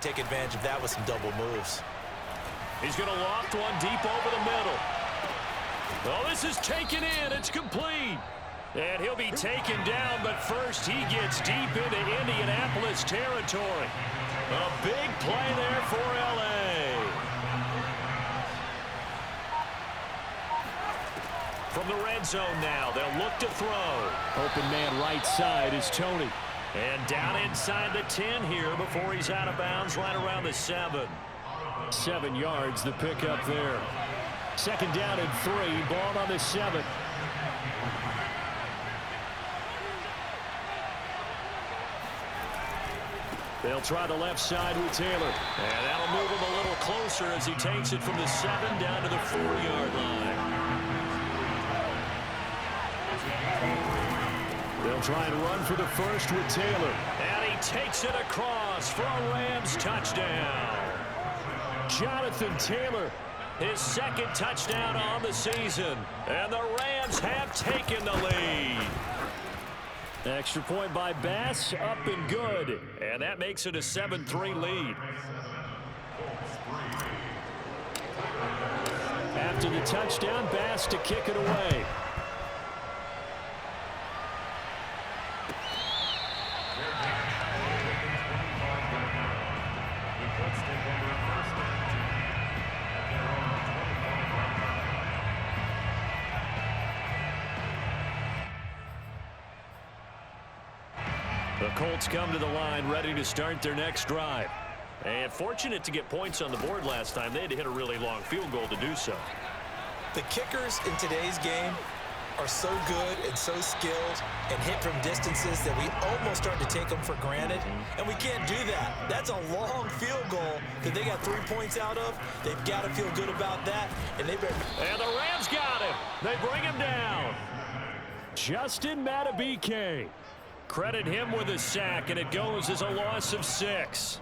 Take advantage of that with some double moves. He's going to loft one deep over the middle. Oh, this is taken in. It's complete. And he'll be taken down, but first he gets deep into Indianapolis territory. A big play there for L.A. From the red zone now, they'll look to throw. Open man right side is Tony. And down inside the 10 here before he's out of bounds right around the 7. 7 yards, the pickup there. Second down and 3, ball on the 7. They'll try the left side with Taylor. And that'll move him a little closer as he takes it from the 7 down to the 4-yard line. They'll try and run for the first with Taylor. And he takes it across for a Rams touchdown. Jonathan Taylor, his second touchdown on the season. And the Rams have taken the lead. Extra point by Bass, up and good. And that makes it a 7-3 lead. After the touchdown, Bass to kick it away. The Colts come to the line ready to start their next drive. And fortunate to get points on the board last time. They had to hit a really long field goal to do so. The kickers in today's game are so good and so skilled and hit from distances that we almost start to take them for granted. And we can't do that. That's a long field goal that they got 3 points out of. They've got to feel good about that. And the Rams got him. They bring him down. Justin Madubuike. Credit him with a sack, and it goes as a loss of 6.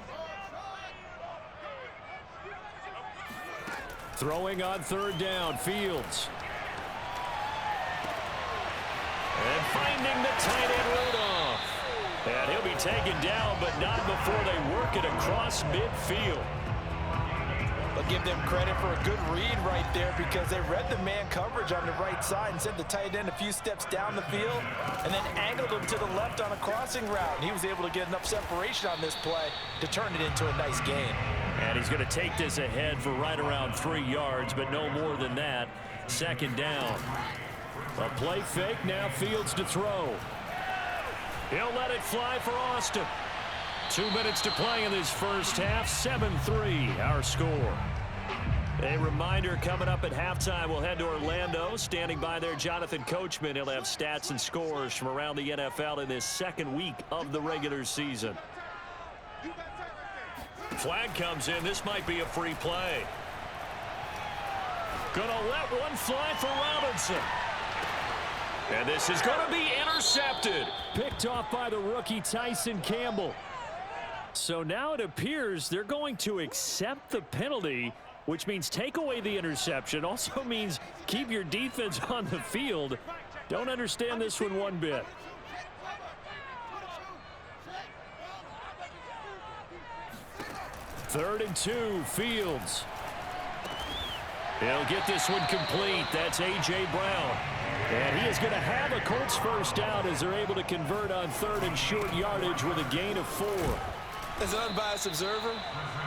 Throwing on third down, Fields. And finding the tight end Rudolph. And he'll be taken down, but not before they work it across midfield. I'll give them credit for a good read right there because they read the man coverage on the right side and sent the tight end a few steps down the field and then angled him to the left on a crossing route. And he was able to get enough separation on this play to turn it into a nice gain. And he's going to take this ahead for right around 3 yards, but no more than that. Second down. A play fake, now Fields to throw. He'll let it fly for Austin. 2 minutes to play in this first half. 7-3 our score. A reminder coming up at halftime, we'll head to Orlando. Standing by there, Jonathan Coachman. He'll have stats and scores from around the NFL in this second week of the regular season. Flag comes in. This might be a free play. Gonna let one fly for Robinson. And this is going to be intercepted. Picked off by the rookie Tyson Campbell. So now it appears they're going to accept the penalty, which means take away the interception. Also means keep your defense on the field. Don't understand this one bit. Third and 2, Fields. He'll get this one complete. That's A.J. Brown. And he is going to have a Colts first down as they're able to convert on third and short yardage with a gain of 4. As an unbiased observer,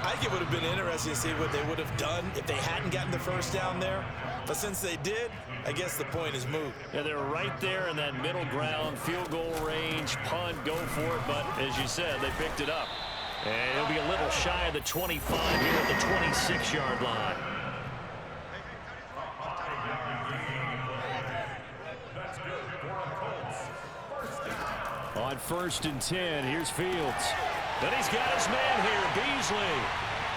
I think it would have been interesting to see what they would have done if they hadn't gotten the first down there. But since they did, I guess the point is moot. Yeah, they're right there in that middle ground, field goal range, punt, go for it. But as you said, they picked it up. And it'll be a little shy of the 25 here at the 26-yard line. On first and 10, here's Fields. Then he's got his man here, Beasley.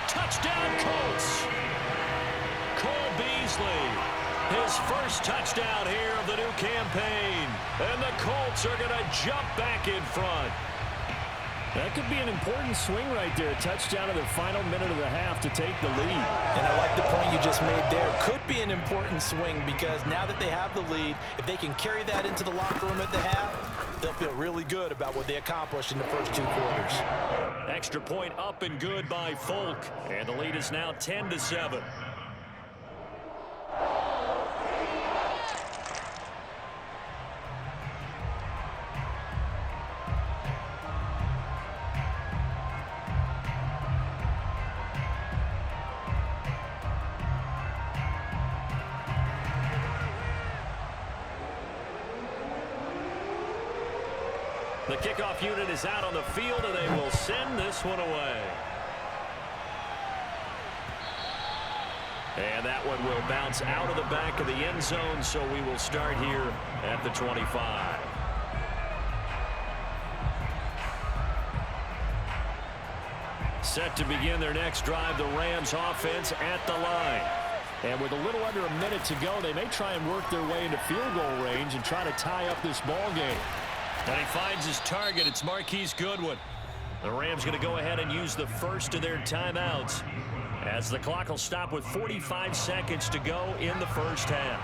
Touchdown, Colts. Cole Beasley, his first touchdown here of the new campaign. And the Colts are going to jump back in front. That could be an important swing right there. Touchdown in the final minute of the half to take the lead. And I like the point you just made there. Could be an important swing because now that they have the lead, if they can carry that into the locker room at the half, they'll feel really good about what they accomplished in the first 2 quarters. Extra point up and good by Folk. And the lead is now 10-7. The kickoff unit is out on the field, and they will send this one away. And that one will bounce out of the back of the end zone, so we will start here at the 25. Set to begin their next drive, the Rams offense at the line. And with a little under a minute to go, they may try and work their way into field goal range and try to tie up this ball game. And he finds his target. It's Marquise Goodwin. The Rams going to go ahead and use the first of their timeouts as the clock will stop with 45 seconds to go in the first half.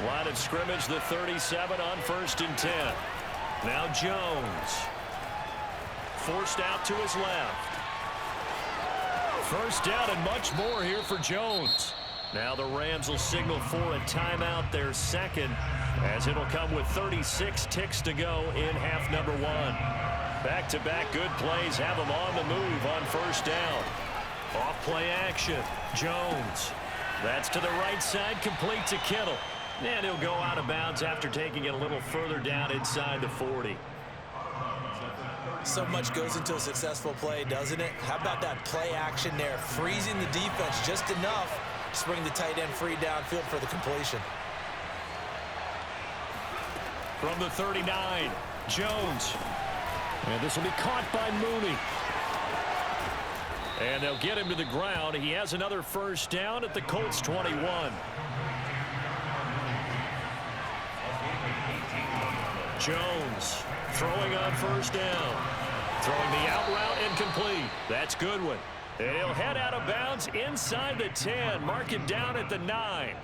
Line of scrimmage, the 37 on 1st and 10. Now Jones. Forced out to his left. First down and much more here for Jones. Now the Rams will signal for a timeout, their second, as it'll come with 36 ticks to go in half number 1. Back-to-back good plays have them on the move on first down. Off play action. Jones. That's to the right side, complete to Kittle. And he'll go out of bounds after taking it a little further down inside the 40. So much goes into a successful play, doesn't it? How about that play action there? Freezing the defense just enough to bring the tight end free downfield for the completion. From the 39, Jones. And this will be caught by Mooney. And they'll get him to the ground. He has another first down at the Colts 21. Jones throwing on first down. Throwing the out route incomplete. That's Goodwin. And he'll head out of bounds inside the 10. Mark it down at the 9.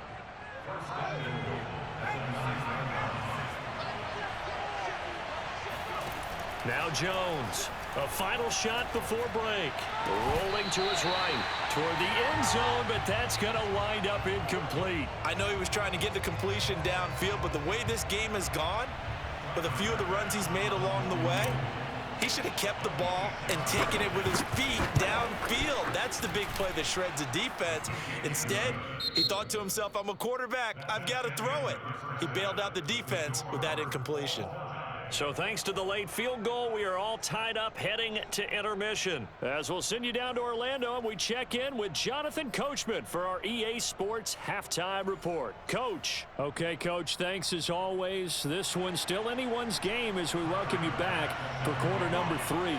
Now Jones. A final shot before break. Rolling to his right. Toward the end zone, but that's going to wind up incomplete. I know he was trying to get the completion downfield, but the way this game has gone, with a few of the runs he's made along the way, he should have kept the ball and taken it with his feet downfield. That's the big play that shreds the defense. Instead, he thought to himself, I'm a quarterback. I've got to throw it. He bailed out the defense with that incompletion. So thanks to the late field goal, we are all tied up heading to intermission. As we'll send you down to Orlando, and we check in with Jonathan Coachman for our EA Sports Halftime Report. Coach. Okay, Coach, thanks as always. This one's still anyone's game as we welcome you back for quarter number 3.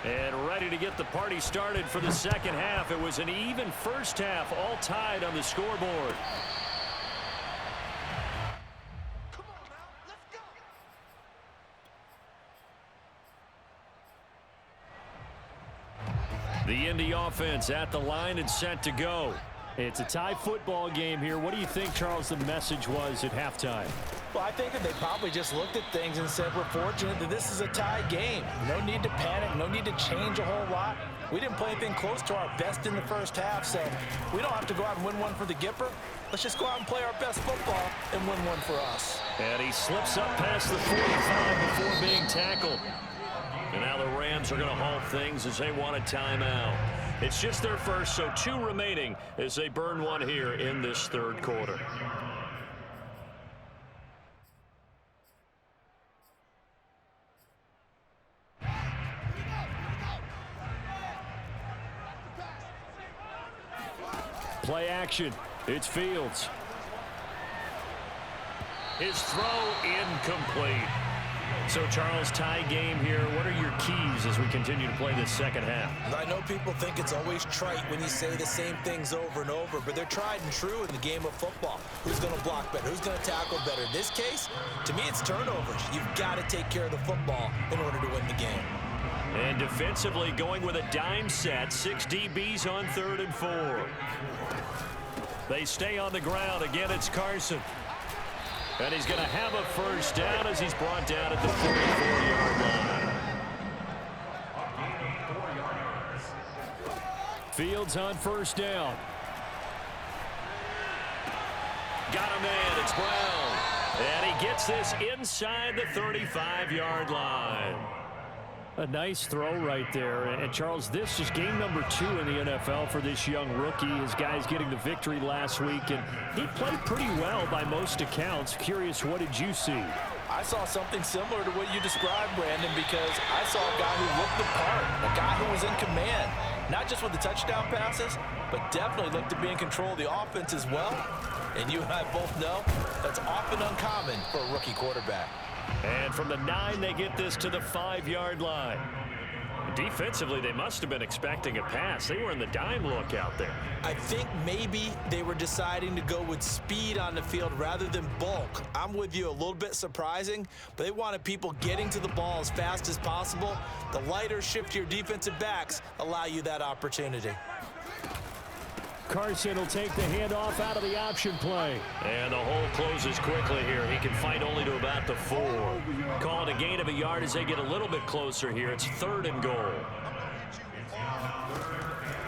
And ready to get the party started for the second half. It was an even first half, all tied on the scoreboard. Come on now, let's go. The Indy offense at the line and set to go. It's a tie football game here. What do you think, Charles, the message was at halftime? Well, I think that they probably just looked at things and said, we're fortunate that this is a tie game. No need to panic, no need to change a whole lot. We didn't play anything close to our best in the first half, so we don't have to go out and win one for the Gipper. Let's just go out and play our best football and win one for us. And he slips up past the 45 before being tackled. And now the Rams are going to halt things as they want a timeout. It's just their first, so 2 remaining as they burn one here in this third quarter. Play action. It's Fields. His throw incomplete. So, Charles, tie game here. What are your keys as we continue to play this second half? I know people think it's always trite when you say the same things over and over, but they're tried and true in the game of football. Who's going to block better? Who's going to tackle better? In this case, to me, it's turnovers. You've got to take care of the football in order to win the game. And defensively going with a dime set. 6 DBs on 3rd and 4. They stay on the ground. Again, it's Carson. And he's going to have a first down as he's brought down at the 44-yard line. Fields on first down. Got a man. It's Brown. And he gets this inside the 35-yard line. A nice throw right there. And, Charles, this is game number 2 in the NFL for this young rookie. His guys getting the victory last week, and he played pretty well by most accounts. Curious, what did you see? I saw something similar to what you described, Brandon, because I saw a guy who looked the part, a guy who was in command, not just with the touchdown passes, but definitely looked to be in control of the offense as well. And you and I both know that's often uncommon for a rookie quarterback. And from the 9, they get this to the 5-yard line. Defensively, they must have been expecting a pass. They were in the dime look out there. I think maybe they were deciding to go with speed on the field rather than bulk. I'm with you, a little bit surprising, but they wanted people getting to the ball as fast as possible. The lighter, shiftier defensive backs allow you that opportunity. Carson will take the handoff out of the option play. And the hole closes quickly here. He can fight only to about the 4. Call it a gain of a yard as they get a little bit closer here. It's 3rd and goal.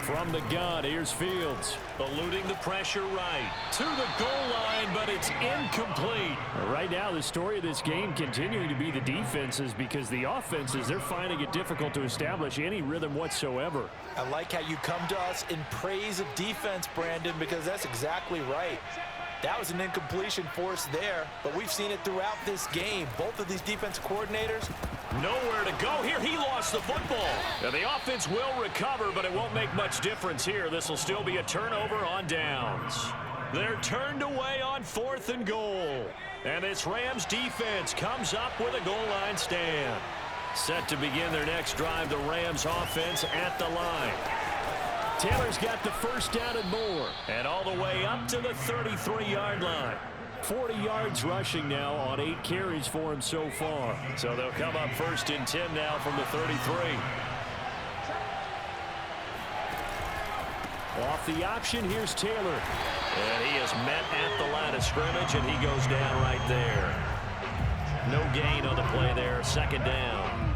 From the gun, here's Fields. Eluding the pressure right. To the goal line, but it's incomplete. Right now, the story of this game continuing to be the defenses, because the offenses, they're finding it difficult to establish any rhythm whatsoever. I like how you come to us in praise of defense, Brandon, because that's exactly right. That was an incompletion forced there, but we've seen it throughout this game. Both of these defense coordinators, nowhere to go here. He lost the football. Now, the offense will recover, but it won't make much difference here. This will still be a turnover on downs. They're turned away on 4th and goal. And this Rams defense comes up with a goal line stand. Set to begin their next drive, the Rams offense at the line. Taylor's got the first down and more. And all the way up to the 33-yard line. 40 yards rushing now on 8 carries for him so far. So they'll come up 1st and 10 now from the 33. Off the option, here's Taylor. And he is met at the line of scrimmage, and he goes down right there. No gain on the play there, 2nd down.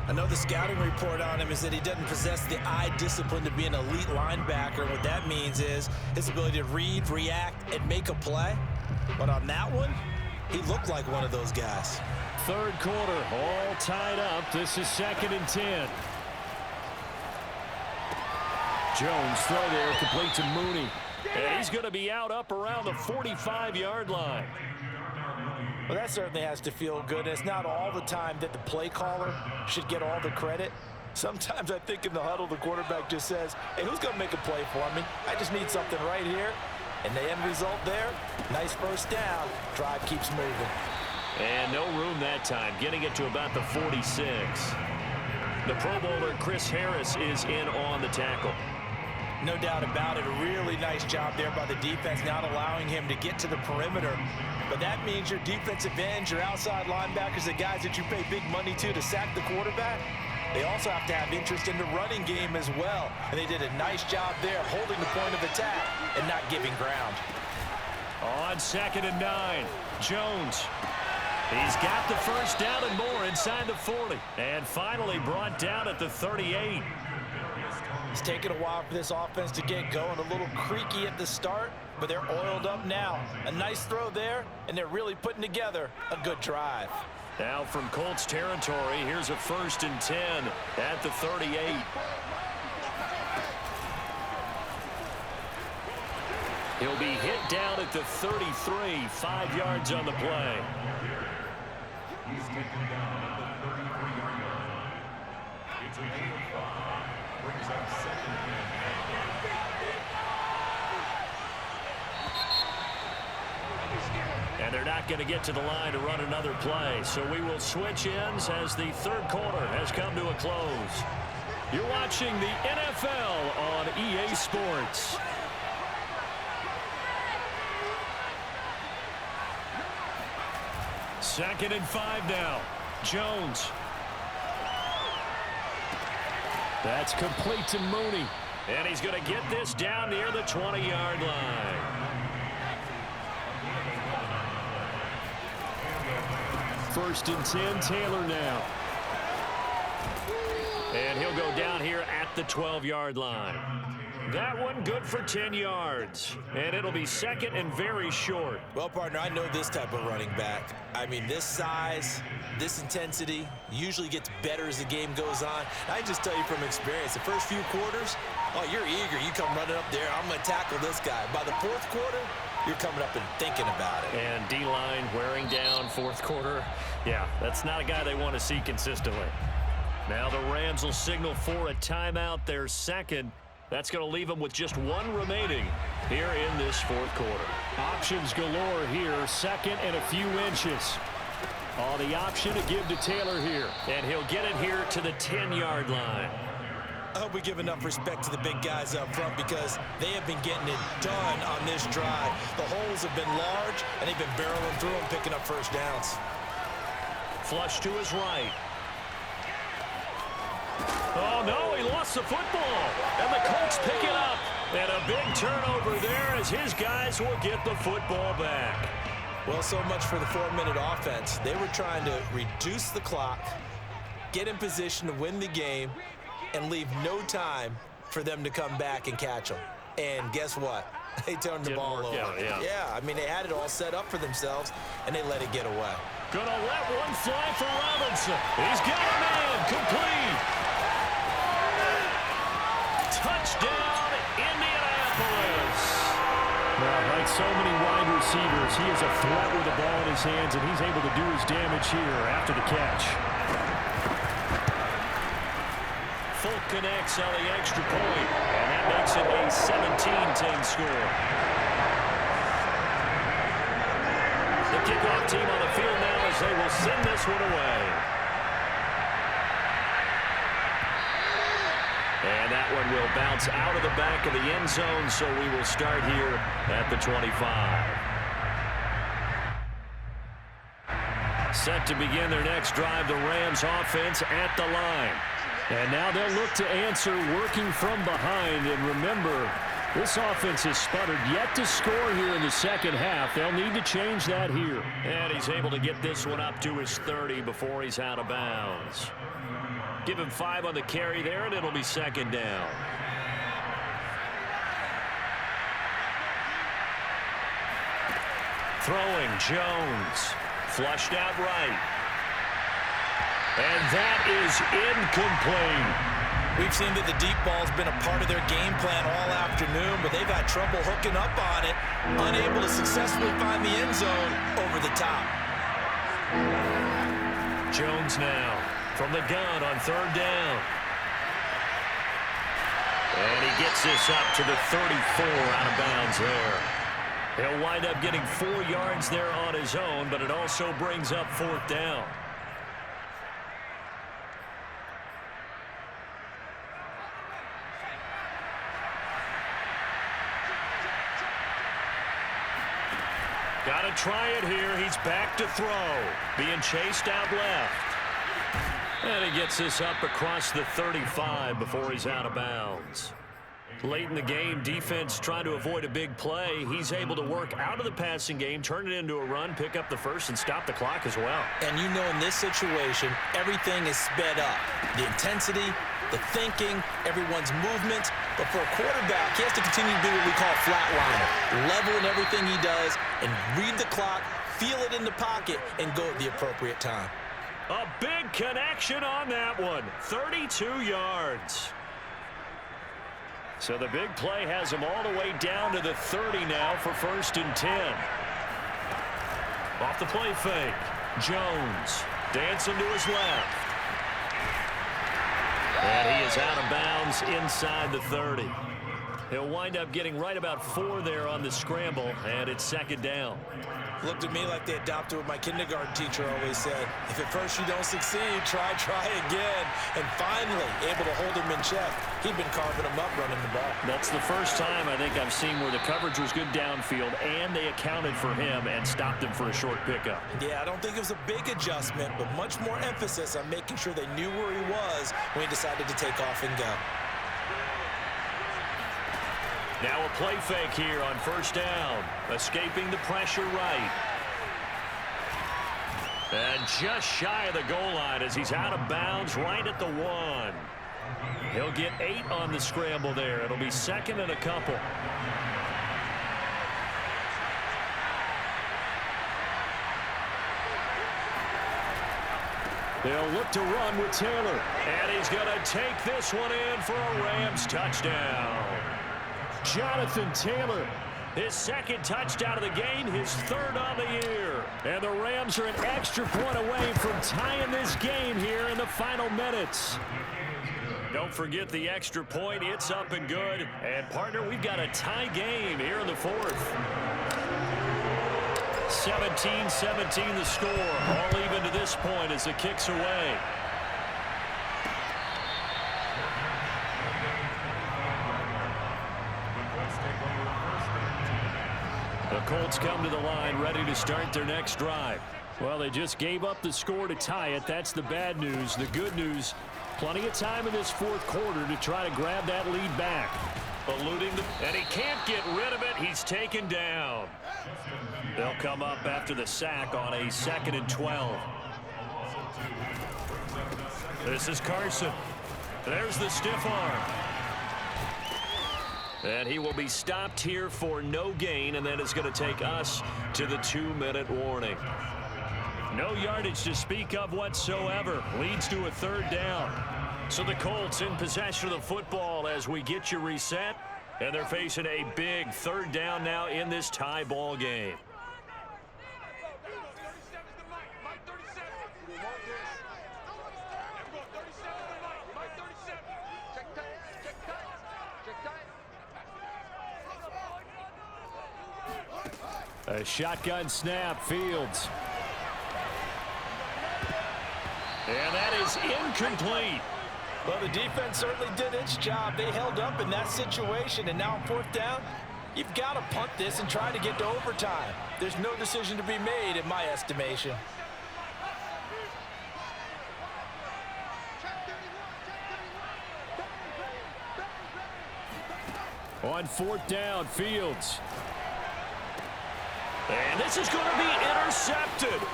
I know the scouting report on him is that he doesn't possess the eye discipline to be an elite linebacker. What that means is his ability to read, react, and make a play. But on that one, he looked like one of those guys. 3rd quarter, all tied up. This is 2nd and 10. Jones throw there, complete to Mooney. And he's going to be out up around the 45-yard line. Well, that certainly has to feel good. It's not all the time that the play caller should get all the credit. Sometimes I think in the huddle, the quarterback just says, hey, who's going to make a play for me? I just need something right here. And the end result there, nice first down. Drive keeps moving. And no room that time, getting it to about the 46. The Pro Bowler Chris Harris is in on the tackle. No doubt about it. A really nice job there by the defense, not allowing him to get to the perimeter. But that means your defensive ends, your outside linebackers, the guys that you pay big money to sack the quarterback, they also have to have interest in the running game as well. And they did a nice job there, holding the point of attack and not giving ground. On 2nd and 9, Jones. He's got the first down and more inside the 40. And finally brought down at the 38. It's taken a while for this offense to get going. A little creaky at the start, but they're oiled up now. A nice throw there, and they're really putting together a good drive. Now from Colts territory, here's a 1st and 10 at the 38. He'll be hit down at the 33, 5 yards on the play. He's taken down at the 33-yard line. It's a gain of 5. Brings up 2nd and 10. And they're not going to get to the line to run another play. So we will switch ends as the 3rd quarter has come to a close. You're watching the NFL on EA Sports. Second and 5 now. Jones. That's complete to Mooney. And he's going to get this down near the 20-yard line. first and 10. Taylor now. And he'll go down here at the 12-yard line. That one good for 10 yards. And it'll be second and very short. Well, partner, I know this type of running back. I mean, this size, this intensity usually gets better as the game goes on. I just tell you from experience, the first few quarters, oh, you're eager. You come running up there, I'm going to tackle this guy. By the fourth quarter, you're coming up and thinking about it. And D-line wearing down fourth quarter. Yeah, that's not a guy they want to see consistently. Now the Rams will signal for a timeout, their second. That's going to leave them with just one remaining here in this fourth quarter. Options galore here, second and a few inches. Oh, the option to give to Taylor here. And he'll get it here to the 10-yard line. I hope we give enough respect to the big guys up front because they have been getting it done on this drive. The holes have been large, and they've been barreling through them, picking up first downs. Flush to his right. Oh, no, he lost the football. And the Colts pick it up. And a big turnover there as his guys will get the football back. Well, so much for the 4-minute offense. They were trying to reduce the clock, get in position to win the game, and leave no time for them to come back and catch them. And guess what? They turned the ball over. Yeah, I mean, they had it all set up for themselves, and they let it get away. Gonna let one fly for Robinson. He's got a man complete. Touchdown, Indianapolis. Now, like so many wide receivers, he is a threat with the ball in his hands, and he's able to do his damage here after the catch. Folk connects on the extra point, and that makes it a 17-10 score. The kickoff team on the field now as they will send this one away. And that one will bounce out of the back of the end zone, so we will start here at the 25. Set to begin their next drive, the Rams offense at the line. And now they'll look to answer working from behind. And remember, this offense has sputtered yet to score here in the second half. They'll need to change that here. And he's able to get this one up to his 30 before he's out of bounds. Give him 5 on the carry there, and it'll be second down. Throwing, Jones. Flushed out right. And that is incomplete. We've seen that the deep ball's been a part of their game plan all afternoon, but they've had trouble hooking up on it, unable to successfully find the end zone over the top. Jones now from the gun on third down. And he gets this up to the 34 out of bounds there. He'll wind up getting 4 yards there on his own, but it also brings up fourth down. Got to try it here. He's back to throw. Being chased out left. And he gets this up across the 35 before he's out of bounds. Late in the game, defense trying to avoid a big play. He's able to work out of the passing game, turn it into a run, pick up the first, and stop the clock as well. And you know in this situation, everything is sped up. The intensity, the thinking, everyone's movement. But for a quarterback, he has to continue to do what we call flatliner. Level in everything he does and read the clock, feel it in the pocket, and go at the appropriate time. A big connection on that one. 32 yards. So the big play has him all the way down to the 30 now for first and 10. Off the play fake. Jones dancing to his left. And he is out of bounds inside the 30. He'll wind up getting right about 4 there on the scramble, and it's second down. Looked at me like they adopted what my kindergarten teacher always said. If at first you don't succeed, try again. And finally, able to hold him in check. He'd been carving him up running the ball. That's the first time I think I've seen where the coverage was good downfield, and they accounted for him and stopped him for a short pickup. Yeah, I don't think it was a big adjustment, but much more emphasis on making sure they knew where he was when he decided to take off and go. Now a play fake here on first down. Escaping the pressure right. And just shy of the goal line as he's out of bounds right at the 1. He'll get 8 on the scramble there. It'll be second and a couple. They'll look to run with Taylor. And he's going to take this one in for a Rams touchdown. Jonathan Taylor, his second touchdown of the game, his third on the year. And the Rams are an extra point away from tying this game here in the final minutes. Don't forget the extra point. It's up and good. And, partner, we've got a tie game here in the fourth. 17-17 the score. All even to this point as the kick's away. The Colts come to the line ready to start their next drive. Well, they just gave up the score to tie it. That's the bad news. The good news, plenty of time in this fourth quarter to try to grab that lead back. Eluding and he can't get rid of it. He's taken down. They'll come up after the sack on a 2nd and 12. This is Carson. There's the stiff arm. And he will be stopped here for no gain, and then it's going to take us to the 2-minute warning. No yardage to speak of whatsoever. Leads to a 3rd down. So the Colts in possession of the football as we get you reset. And they're facing a big 3rd down now in this tie ball game. A shotgun snap, Fields. And that is incomplete. Well, the defense certainly did its job. They held up in that situation, and now on 4th down, you've got to punt this and try to get to overtime. There's no decision to be made in my estimation. On 4th down, Fields. And this is going to be intercepted.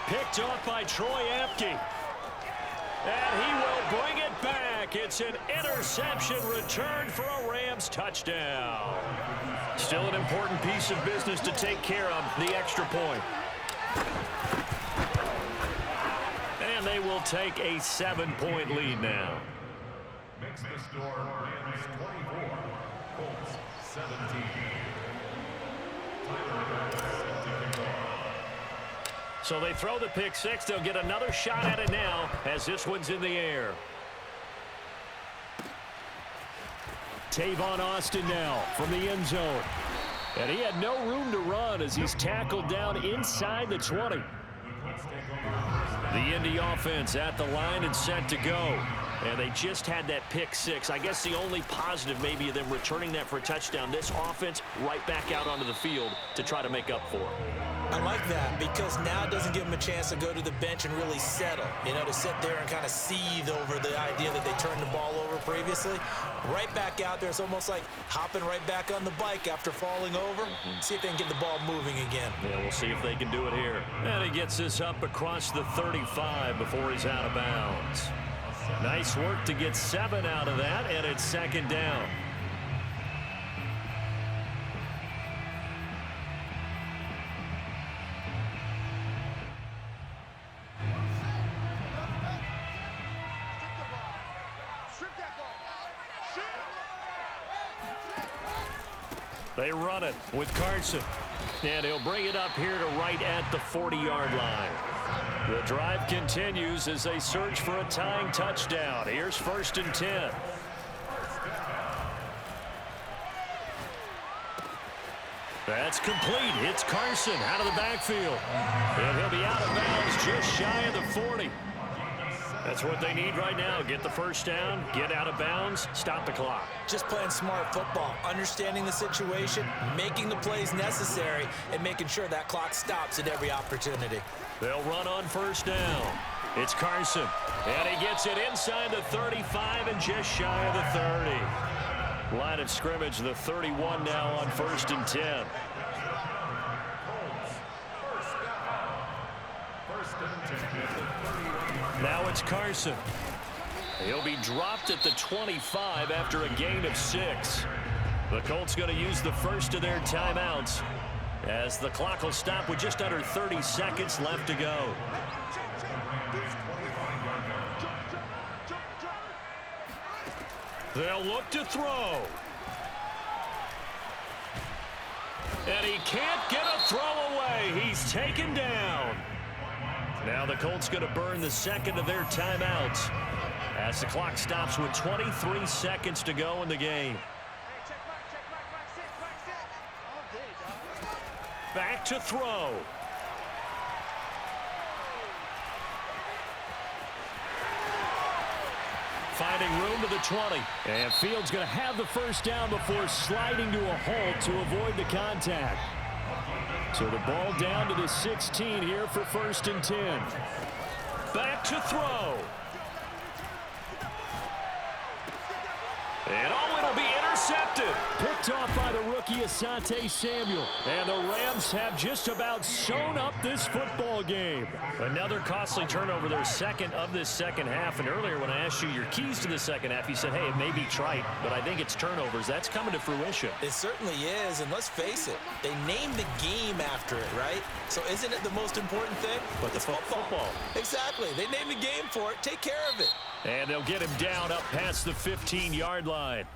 Picked off by Troy Apke. And he will bring it back. It's an interception return for a Rams touchdown. Still an important piece of business to take care of, the extra point. And they will take a 7-point lead now. Makes the score Rams 24, Colts 17. So they throw the pick six. They'll get another shot at it now as this one's in the air. Tavon Austin now from the end zone. And he had no room to run as he's tackled down inside the 20. The Indy offense at the line and set to go. And they just had that pick six. I guess the only positive maybe of them returning that for a touchdown. This offense right back out onto the field to try to make up for it. I like that because now it doesn't give them a chance to go to the bench and really settle. You know, to sit there and kind of seethe over the idea that they turned the ball over previously. Right back out there. It's almost like hopping right back on the bike after falling over. See if they can get the ball moving again. Yeah, we'll see if they can do it here. And he gets this up across the 35 before he's out of bounds. Nice work to get 7 out of that, and it's second down. They run it with Carson. And he'll bring it up here to right at the 40-yard line. The drive continues as they search for a tying touchdown. Here's 1st and 10. That's complete. It's Carson out of the backfield. And he'll be out of bounds just shy of the 40. That's what they need right now. Get the first down, get out of bounds, stop the clock. Just playing smart football, understanding the situation, making the plays necessary, and making sure that clock stops at every opportunity. They'll run on 1st down. It's Carson. And he gets it inside the 35 and just shy of the 30. Line of scrimmage, the 31 now on 1st and 10. First down. Now it's Carson. He'll be dropped at the 25 after a gain of 6. The Colts going to use the first of their timeouts as the clock will stop with just under 30 seconds left to go. They'll look to throw. And he can't get a throw away. He's taken down. Now the Colts going to burn the second of their timeouts as the clock stops with 23 seconds to go in the game. Back to throw. Finding room to the 20. And Fields going to have the first down before sliding to a halt to avoid the contact. So the ball down to the 16 here for 1st and 10. Back to throw. And it'll be intercepted. Picked off by the rookie Asante Samuel. And the Rams have just about sewn up this football game. Another costly turnover, their second of this second half. And earlier when I asked you your keys to the second half, you said, hey, it may be trite, but I think it's turnovers. That's coming to fruition. It certainly is, and let's face it, they named the game after it, right? So isn't it the most important thing? But it's football. Exactly. They named the game for it. Take care of it. And they'll get him down up past the 15-yard line.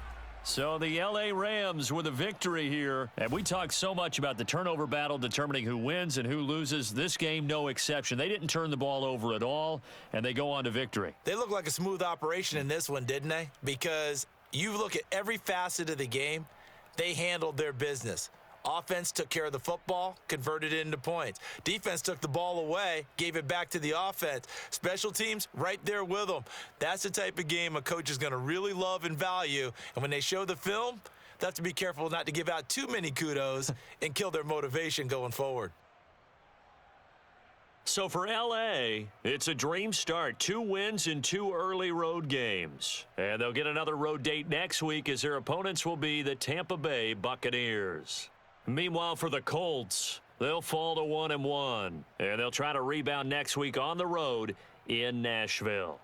So the L.A. Rams with a victory here. And we talk so much about the turnover battle determining who wins and who loses. This game, no exception. They didn't turn the ball over at all, and they go on to victory. They look like a smooth operation in this one, didn't they? Because you look at every facet of the game, they handled their business. Offense took care of the football, converted it into points. Defense took the ball away, gave it back to the offense. Special teams, right there with them. That's the type of game a coach is going to really love and value. And when they show the film, they have to be careful not to give out too many kudos and kill their motivation going forward. So for L.A., it's a dream start. 2 wins in 2 early road games. And they'll get another road date next week as their opponents will be the Tampa Bay Buccaneers. Meanwhile, for the Colts, they'll fall to 1-1. And they'll try to rebound next week on the road in Nashville.